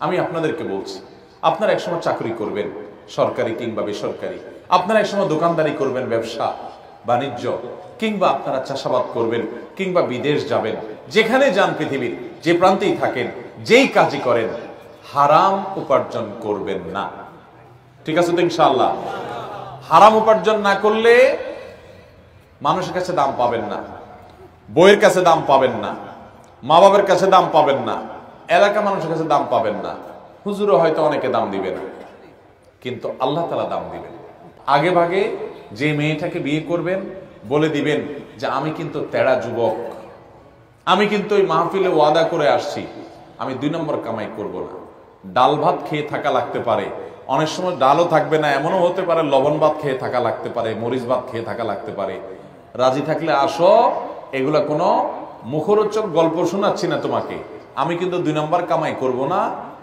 আমি আপনাদেরকে বলছি, আপনারা একসময় চাকরি করবেন, সরকারি কিংবা বেসরকারি, আপনারা একসময় দোকানদারি করবেন, ব্যবসা বাণিজ্য, কিংবা আপনারা চাষাবাদ করবেন, কিংবা বিদেশ যাবেন, যেখানে যান পৃথিবীর যে প্রান্তেই থাকেন, যেই কাজই করেন, হারাম উপার্জন করবেন না। ঠিক আছে তো ইনশাআল্লাহ? হারাম উপার্জন না করলে মানুষের কাছে দাম পাবেন না, বইয়ের কাছে দাম পাবেন না, মা বাবার কাছে দাম পাবেন না, এলাকা মানুষের কাছে দাম পাবেন না, হুজুরও হয়তো অনেকে দাম দিবে না, কিন্তু আল্লাহ তাআলা দাম দিবেন। আগে ভাগে যে মেয়েটাকে বিয়ে করবেন বলে দিবেন যে আমি কিন্তু তেড়া যুবক, আমি কিন্তু ওই মাহফিলে ওয়াদা করে আসছি, আমি 2 নম্বর কামাই করব না। ডাল ভাত খেয়ে থাকা লাগতে পারে, অনেক সময় ডালও থাকবে না, এমনও হতে পারে লবণ ভাত খেয়ে থাকা লাগতে পারে, মরিচ ভাত খেয়ে থাকা লাগতে পারে। রাজি থাকলে আসো, এগুলা কোনো মুখরোচক গল্প শোনাচ্ছি না তোমাকে, আমি কিন্তু 2 নম্বর কামাই করব না,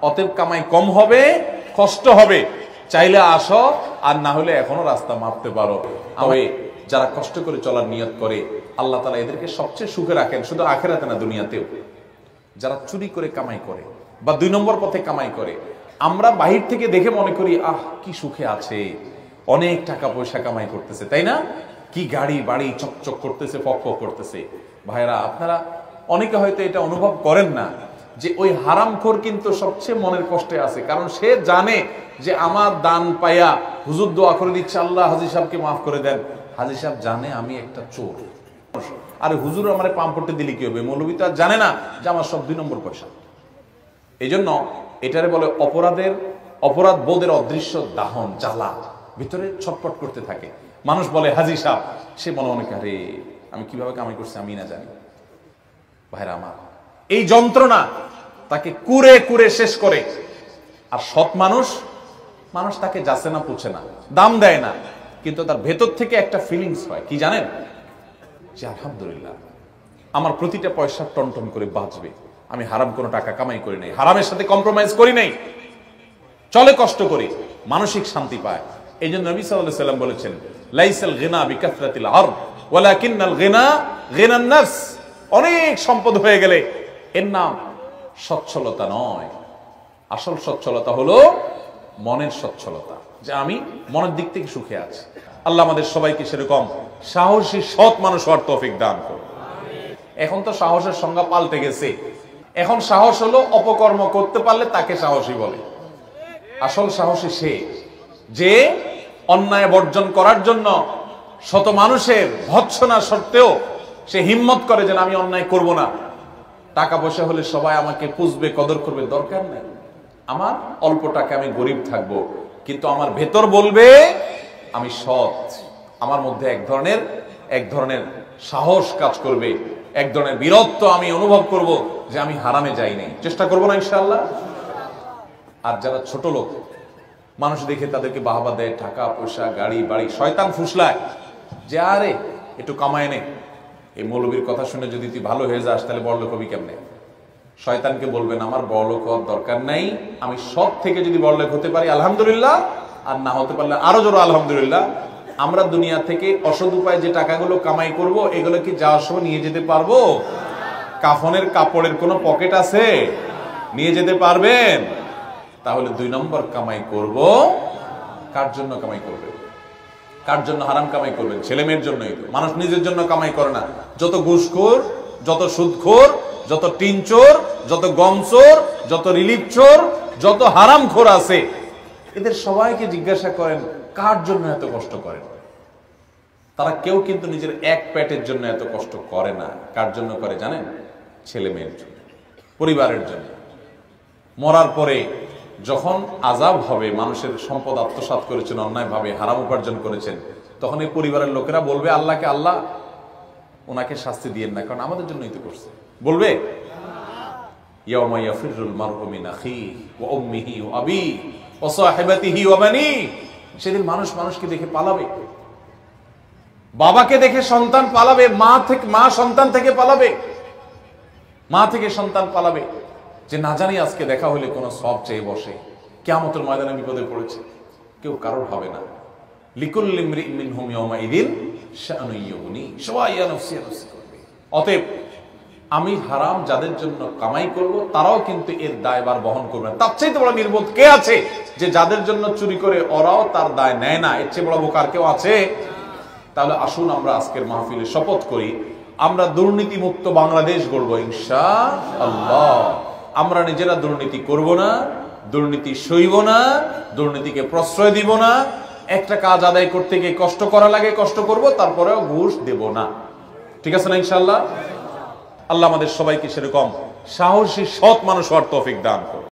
অতএব কামাই কম হবে, কষ্ট হবে, চাইলে আসো, আর না হলে এখনো রাস্তা মাপতে পারো। তবে যারা কষ্ট করে চলার নিয়ত করে আল্লাহ তাআলা এদেরকে সবচেয়ে সুখে রাখেন, শুধু আখিরাতে না দুনিয়াতেও। যারা চুরি করে কামাই করে বা 2 নম্বর পথে কামাই করে, আমরা বাহির থেকে দেখে মনে করি আহ কি সুখে আছে, অনেক টাকা পয়সা কামাই করতেছে, তাই না? কি গাড়ি বাড়ি চকচক করতেছে, ফক ফক করতেছে। ভাইরা, আপনারা অনেকে হয়তো এটা অনুভব করেন না যে ওই হারামখোর কিন্তু সবচেয়ে মনের কষ্টে আছে, কারণ সে জানে যে আমার দান পায়া হুজুর দোয়া করে দিচ্ছে আল্লাহ হাজী সাহেবকে মাফ করে দেন, হাজী সাহেব জানে আমি একটা চোর, আরে হুজুর আমারে পাম্পটে দিলে কি হবে, মৌলবী তো আর জানে না যে আমার সব 2 নম্বর পয়সা। এই জন্য এটারে বলে অপরাধ বোধের অদৃশ্য দাহন, জ্বালা ভিতরে ছটপট করতে থাকে। মানুষ বলে হাজী সাহেব, সে মনে মনে আরে আমি কিভাবে কামাই করছি আমি না জানি। ভাইরা আমার, এই যন্ত্রণা তাকে কুরে কুরে শেষ করে। আর সৎ মানুষ তাকে যাচ্ছে না, পুছে না, দাম দেয় না, কিন্তু তার ভেতর থেকে একটা ফিলিংস হয়, কি জানেন? যে আলহামদুলিল্লাহ আমার প্রতিটা পয়সা টনটন করে বাঁচবে, আমি হারাম কোনো টাকা কামাই করি নাই, হারামের সাথে কম্প্রোমাইজ করি নাই, চলে কষ্ট করি, মানসিক শান্তি পায়। এই জন্য নবী সাল্লাল্লাহু আলাইহি ওয়াসাল্লাম বলেছেন, লাইসাল গিনা বিকাসরাতিল আরদ ওয়ালাকিন্নাল গিনা গিনান নাফস। অনেক সম্পদ হয়ে গেলে এর নাম সচ্ছলতা নয়, আসল সচ্ছলতা হলো মনের সচ্ছলতা, যে আমি মনের দিক থেকে সুখে আছি। আল্লাহ আমাদের সবাইকে সেরকম সাহসী সৎ মানুষ হওয়ার তৌফিক দান করুন। এখন তো সাহসের সংজ্ঞা পাল্টে গেছে, এখন সাহস হলো অপকর্ম করতে পারলে তাকে সাহসী বলে। আসল সাহসী সে যে অন্যায় বর্জন করার জন্য শত মানুষের ভৎসনা সত্ত্বেও সে হিম্মত করে যে আমি অন্যায় করব না। টাকা পয়সা হলে সবাই আমাকে পুষবে, কদর করবে, দরকার নেই, আমার অল্প টাকা, আমি গরিব থাকবো, কিন্তু আমার ভেতর বলবে আমি সৎ, আমার মধ্যে এক ধরনের সাহস কাজ করবে, এক ধরনের বীরত্ব আমি অনুভব করব যে আমি হারামে যাই নাই, চেষ্টা করবো না ইনশাআল্লাহ। আর যারা ছোট লোক, মানুষ দেখে তাদেরকে বাহবা দেয়, টাকা পয়সা গাড়ি বাড়ি, শয়তান ফুসলায় যে আরে একটু কামায় নে, এই মৌলবীর কথা শুনে যদি তুই ভালো হয়ে যাস তাহলে বড়লোক হবি কেমনে? শয়তানকে বলবেন আমার বড়লোক হওয়ার দরকার নাই, আমি সব থেকে যদি বড়লোক হতে পারি আলহামদুলিল্লাহ, আর না হতে পারলে আরো জোর আলহামদুলিল্লাহ। আমরা দুনিয়া থেকে অসৎ উপায়ে যে টাকাগুলো কামাই করব, এগুলো কি যাওয়ার সময় নিয়ে যেতে পারবো? কাফনের কাপড়ের কোনো পকেট আছে? নিয়ে যেতে পারবেন? তাহলে 2 নম্বর কামাই করব, কার জন্য কামাই করবেন? কার জন্য হারাম কামাই করবেন? ছেলে মেয়ের জন্যই তো। মানুষ নিজের জন্য কামাই করে না। যত ঘুষখোর, যত সুদখোর, যত টিন চোর, যত গম চোর, যত রিলিফ চোর, যত হারামখোর আছে, এদের সবাইকে জিজ্ঞাসা করেন কার জন্য এত কষ্ট করেন? তারা কেউ কিন্তু নিজের এক পেটের জন্য এত কষ্ট করে না। কার জন্য করে জানেন? ছেলে মেয়ের জন্য, পরিবারের জন্য। মরার পরে যখন আযাব হবে, মানুষের সম্পদ আত্মসাৎ করেছেন অন্যায়ভাবে, হারাম উপার্জন করেছেন, তখন এই পরিবারের লোকেরা বলবে আল্লাহকে, আল্লাহ ওনাকে শাস্তি দিয়েন না, কারণ আমাদের জন্যই তো করছে। বলবে ইয়াউমা ইয়াফিরুল মারউ মিন আখিহি ওয়া উম্মিহি ওয়া আবিহি ওয়া সাহিবাতিহি ওয়া বানিহি। সেদিন মানুষ মানুষকে দেখে পালাবে, বাবাকে দেখে সন্তান পালাবে, মা সন্তান থেকে পালাবে, মা থেকে সন্তান পালাবে, যে না জানি আজকে দেখা হলে কোনো সব চেয়ে বসে, কিয়ামতের ময়দানে বিপদে পড়েছে, কেউ কারোর হবে না। লিকুল্লি ইমরিইন মিনহুম ইয়াওমাইদিন শাআনুন ইউগনি, সবাই ইয়া নফসি ইয়া নফসি করবে। অতএব আমি হারাম যাদের জন্য কামাই করব তারাও কিন্তু এর দায়ভার বহন করবে না। তার চাইতে বড় নির্বোধ কে আছে যে যাদের জন্য চুরি করে ওরাও তার দায় নেয় না? এর চেয়ে বড় বোকার কেউ আছে? তাহলে আসুন আমরা আজকের মাহফিলে শপথ করি, আমরা দুর্নীতি মুক্ত বাংলাদেশ গড়ব ইনশাআল্লাহ। আমরা নিজেরা দুর্নীতি করব না, দুর্নীতি সইব না, দুর্নীতিকে প্রশ্রয় দিব না। একটা কাজ আদায় করতে গিয়ে কষ্ট করা লাগে, কষ্ট করব, তারপরেও ঘুষ দেব না। ঠিক আছে না ইনশাআল্লাহ? আল্লাহ আমাদের সবাইকে সেরকম সাহসী সৎ মানুষ হওয়ার তৌফিক দান করুন।